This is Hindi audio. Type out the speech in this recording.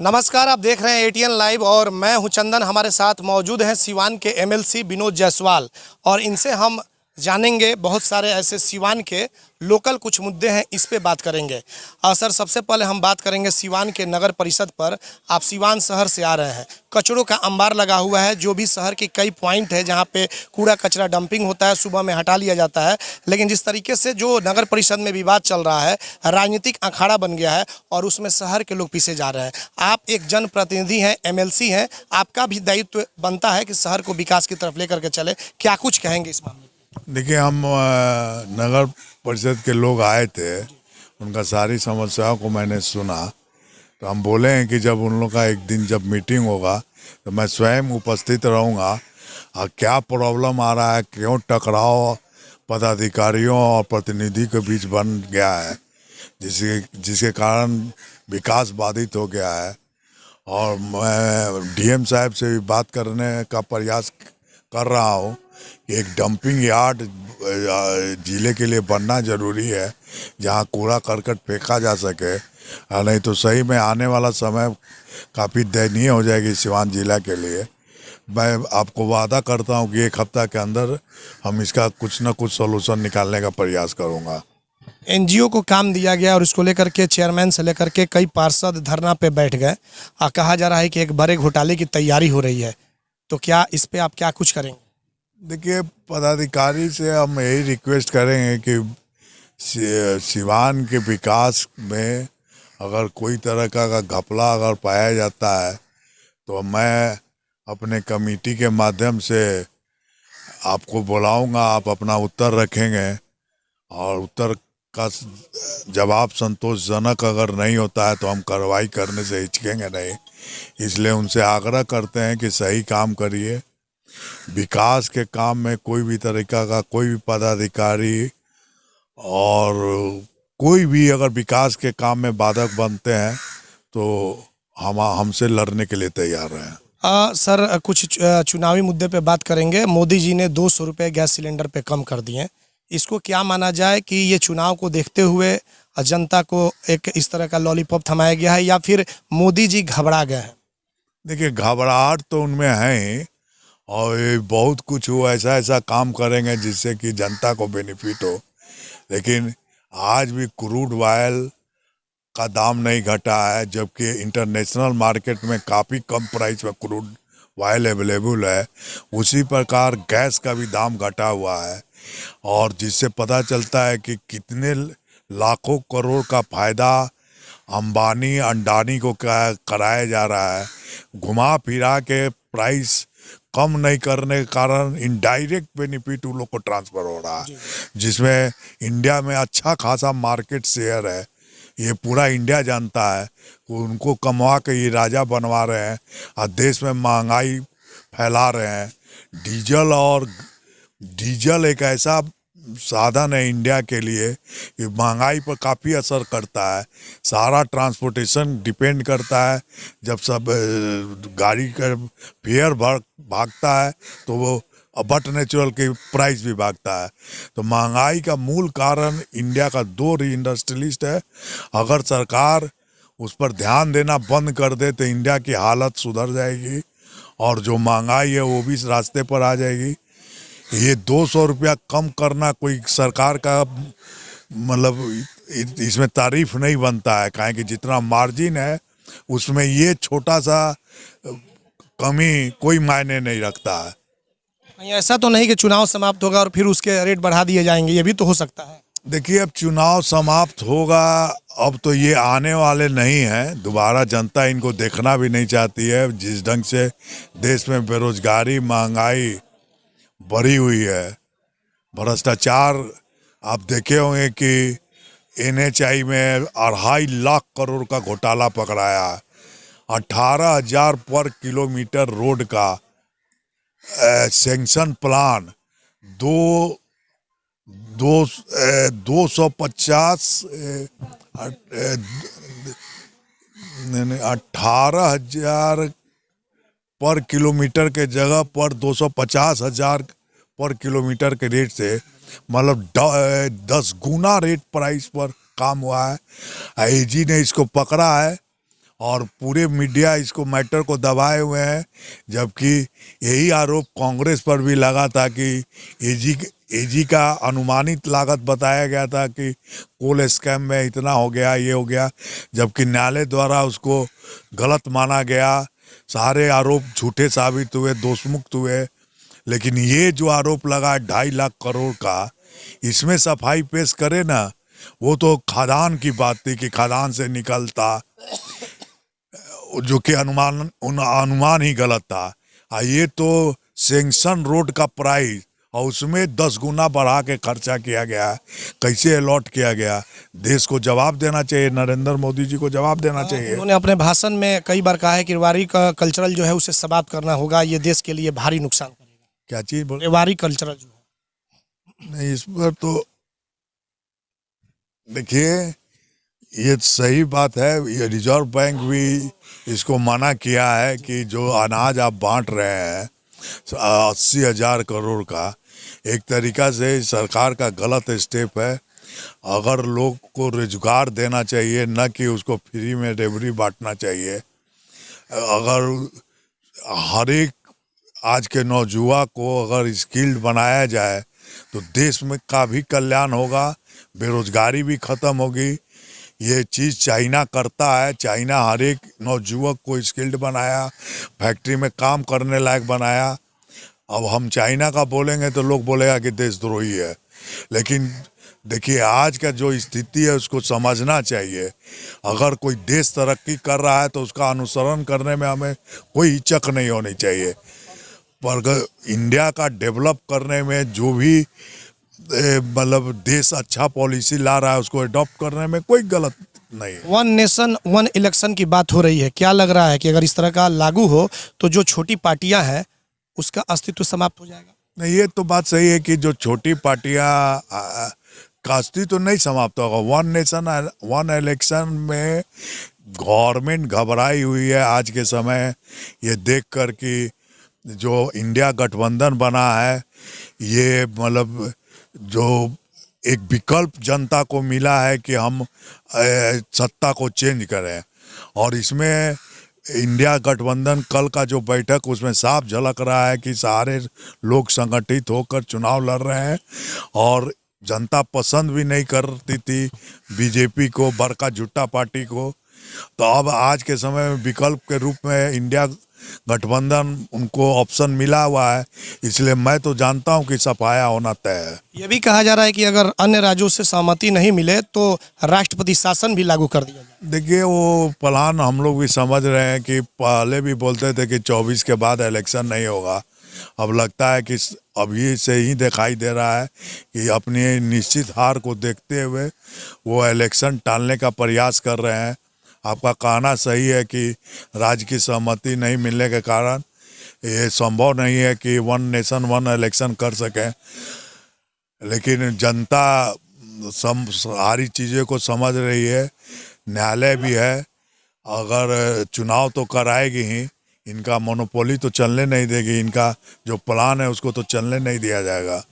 नमस्कार, आप देख रहे हैं एटीएन लाइव और मैं हूं चंदन। हमारे साथ मौजूद हैं सिवान के एमएलसी विनोद जायसवाल और इनसे हम जानेंगे बहुत सारे ऐसे सिवान के लोकल कुछ मुद्दे हैं, इस पे बात करेंगे। सर, सबसे पहले हम बात करेंगे सिवान के नगर परिषद पर। आप सिवान शहर से आ रहे हैं, कचरों का अंबार लगा हुआ है। जो भी शहर के कई पॉइंट है जहां पे कूड़ा कचरा डंपिंग होता है, सुबह में हटा लिया जाता है। लेकिन जिस तरीके से जो नगर परिषद में विवाद चल रहा है, राजनीतिक अखाड़ा बन गया है और उसमें शहर के लोग पीछे जा रहे हैं। आप एक जनप्रतिनिधि हैं, एमएलसी हैं, आपका भी दायित्व बनता है कि शहर को विकास की तरफ लेकर के चले। क्या कुछ कहेंगे इस मामले में? देखिए, हम नगर परिषद के लोग आए थे, उनका सारी समस्याओं को मैंने सुना। तो हम बोले हैं कि जब उन लोग का एक दिन जब मीटिंग होगा तो मैं स्वयं उपस्थित रहूँगा और क्या प्रॉब्लम आ रहा है, क्यों टकराव पदाधिकारियों और प्रतिनिधि के बीच बन गया है, जिसके कारण विकास बाधित हो गया है। और मैं डीएम साहब से भी बात करने का प्रयास कर रहा हूँ कि एक डंपिंग यार्ड जिले के लिए बनना ज़रूरी है, जहाँ कूड़ा करकट फेंका जा सके। नहीं तो सही में आने वाला समय काफ़ी दयनीय हो जाएगी सिवान जिला के लिए। मैं आपको वादा करता हूँ कि एक हफ्ता के अंदर हम इसका कुछ ना कुछ सॉल्यूशन निकालने का प्रयास करूँगा। एनजीओ को काम दिया गया और इसको लेकर के चेयरमैन से लेकर के कई पार्षद धरना पे बैठ गए। कहा जा रहा है कि एक बड़े घोटाले की तैयारी हो रही है, तो क्या इस पे आप क्या कुछ करेंगे? देखिए, पदाधिकारी से हम यही रिक्वेस्ट करेंगे कि सिवान के विकास में अगर कोई तरह का घपला अगर पाया जाता है तो मैं अपने कमेटी के माध्यम से आपको बुलाऊंगा, आप अपना उत्तर रखेंगे और उत्तर का जवाब संतोषजनक अगर नहीं होता है तो हम कार्रवाई करने से हिचकेंगे नहीं। इसलिए उनसे आग्रह करते हैं कि सही काम करिए। विकास के काम में कोई भी तरीका का कोई भी पदाधिकारी और कोई भी अगर विकास के काम में बाधक बनते हैं तो हम हमसे लड़ने के लिए तैयार हैं। सर, कुछ चुनावी मुद्दे पे बात करेंगे। मोदी जी ने 200 रुपये गैस सिलेंडर पे कम कर दिए। इसको क्या माना जाए कि ये चुनाव को देखते हुए जनता को एक इस तरह का लॉलीपॉप थमाया गया है या फिर मोदी जी घबरा गए हैं? देखिए, घबराहट तो उनमें है और ये बहुत कुछ वो ऐसा ऐसा काम करेंगे जिससे कि जनता को बेनिफिट हो। लेकिन आज भी क्रूड ऑयल का दाम नहीं घटा है, जबकि इंटरनेशनल मार्केट में काफ़ी कम प्राइस में क्रूड ऑयल अवेलेबल है। उसी प्रकार गैस का भी दाम घटा हुआ है और जिससे पता चलता है कि कितने लाखों करोड़ का फ़ायदा अंबानी अंडानी को कराया जा रहा है। घुमा फिरा के प्राइस कम नहीं करने के कारण इनडायरेक्ट बेनिफिट उन लोग को ट्रांसफ़र हो रहा है, जिसमें इंडिया में अच्छा खासा मार्केट शेयर है। ये पूरा इंडिया जानता है, उनको कमवा के ये राजा बनवा रहे हैं और देश में महंगाई फैला रहे हैं। डीजल एक ऐसा साधन है इंडिया के लिए कि महंगाई पर काफ़ी असर करता है। सारा ट्रांसपोर्टेशन डिपेंड करता है। जब सब गाड़ी का फेयर भागता है तो वो बट नेचुरल की प्राइस भी भागता है। तो महंगाई का मूल कारण इंडिया का दो इंडस्ट्रियलिस्ट है। अगर सरकार उस पर ध्यान देना बंद कर दे तो इंडिया की हालत सुधर जाएगी और जो महंगाई है वो भी इस रास्ते पर आ जाएगी। ये 200 रुपया कम करना कोई सरकार का मतलब इसमें तारीफ नहीं बनता है, काहे कि जितना मार्जिन है उसमें ये छोटा सा कमी कोई मायने नहीं रखता है। ऐसा तो नहीं कि चुनाव समाप्त होगा और फिर उसके रेट बढ़ा दिए जाएंगे, ये भी तो हो सकता है। देखिए, अब चुनाव समाप्त होगा, अब तो ये आने वाले नहीं हैं दोबारा। जनता इनको देखना भी नहीं चाहती है। जिस ढंग से देश में बेरोजगारी महंगाई बढ़ी हुई है, भ्रष्टाचार, आप देखे होंगे कि एनएचआई में 2.5 लाख करोड़ का घोटाला पकड़ाया है। 18,000 पर किलोमीटर रोड का सैंक्शन प्लान 18,000 पर किलोमीटर के जगह पर 250,000 पर किलोमीटर के रेट से मतलब 10 गुना रेट प्राइस पर काम हुआ है। आईजी ने इसको पकड़ा है और पूरे मीडिया इसको मैटर को दबाए हुए हैं, जबकि यही आरोप कांग्रेस पर भी लगा था कि एजी का अनुमानित लागत बताया गया था कि कोल स्कैम में इतना हो गया, ये हो गया, जबकि न्यायालय द्वारा उसको गलत माना गया। सारे आरोप झूठे साबित हुए, दोषमुक्त हुए। लेकिन ये जो आरोप लगा 2.5 लाख करोड़ का, इसमें सफाई पेश करे ना, वो तो खदान की बात थी कि खदान से निकलता, जो कि अनुमान ही गलत था। ये तो सैंक्शन रोड का प्राइस और उसमें 10 गुना बढ़ा के खर्चा किया गया। कैसे अलॉट किया गया? देश को जवाब देना चाहिए, नरेंद्र मोदी जी को जवाब देना चाहिए। उन्होंने अपने भाषण में कई बार कहा है कि रेवाड़ी का कल्चरल जो है उसे समाप्त करना होगा, ये देश के लिए भारी नुकसान करेगा। क्या चीज बोल? रेवाड़ी कल्चरल जो है, नहीं, इस पर तो देखिए, ये सही बात है। ये रिजर्व बैंक भी इसको मना किया है कि जो अनाज आप बांट रहे हैं 80,000 करोड़ का, एक तरीका से सरकार का गलत स्टेप है। अगर लोग को रोजगार देना चाहिए, न कि उसको फ्री में रेवड़ी बांटना चाहिए। अगर हर एक आज के नौजुआ को अगर स्किल्ड बनाया जाए तो देश में का भी कल्याण होगा, बेरोजगारी भी खत्म होगी। ये चीज़ चाइना करता है। चाइना हर एक नौजुवक को स्किल्ड बनाया, फैक्ट्री में काम करने लायक बनाया। अब हम चाइना का बोलेंगे तो लोग बोलेगा कि देशद्रोही है, लेकिन देखिए आज का जो स्थिति है उसको समझना चाहिए। अगर कोई देश तरक्की कर रहा है तो उसका अनुसरण करने में हमें कोई हिचक नहीं होनी चाहिए। पर इंडिया का डेवलप करने में जो भी मतलब देश अच्छा पॉलिसी ला रहा है उसको अडॉप्ट करने में कोई गलत नहीं है। 1 नेशन 1 इलेक्शन की बात हो रही है, क्या लग रहा है कि अगर इस तरह का लागू हो तो जो छोटी पार्टियां हैं उसका अस्तित्व समाप्त हो जाएगा? नहीं, ये तो बात सही है कि जो छोटी पार्टियां का अस्तित्व तो नहीं समाप्त होगा। 1 नेशन 1 इलेक्शन में गवर्नमेंट घबराई हुई है आज के समय, ये देख कर कि जो इंडिया गठबंधन बना है, ये मतलब जो एक विकल्प जनता को मिला है कि हम सत्ता को चेंज करें। और इसमें इंडिया गठबंधन कल का जो बैठक, उसमें साफ झलक रहा है कि सारे लोग संगठित होकर चुनाव लड़ रहे हैं। और जनता पसंद भी नहीं करती थी बीजेपी को, बड़का झुट्टा पार्टी को। तो अब आज के समय में विकल्प के रूप में इंडिया गठबंधन उनको ऑप्शन मिला हुआ है, इसलिए मैं तो जानता हूं कि सफाया होना तय है। ये भी कहा जा रहा है कि अगर अन्य राज्यों से सहमति नहीं मिले तो राष्ट्रपति शासन भी लागू कर दिया जाए। देखिए, वो प्लान हम लोग भी समझ रहे हैं कि पहले भी बोलते थे कि 24 के बाद इलेक्शन नहीं होगा। अब लगता है कि अभी से ही दिखाई दे रहा है कि अपनी निश्चित हार को देखते हुए वो इलेक्शन टालने का प्रयास कर रहे हैं। आपका कहना सही है कि राज्य की सहमति नहीं मिलने के कारण ये संभव नहीं है कि 1 नेशन 1 इलेक्शन कर सकें। लेकिन जनता सारी चीज़ों को समझ रही है, न्यायालय भी है। अगर चुनाव तो कराएगी ही, इनका मोनोपोली तो चलने नहीं देगी, इनका जो प्लान है उसको तो चलने नहीं दिया जाएगा।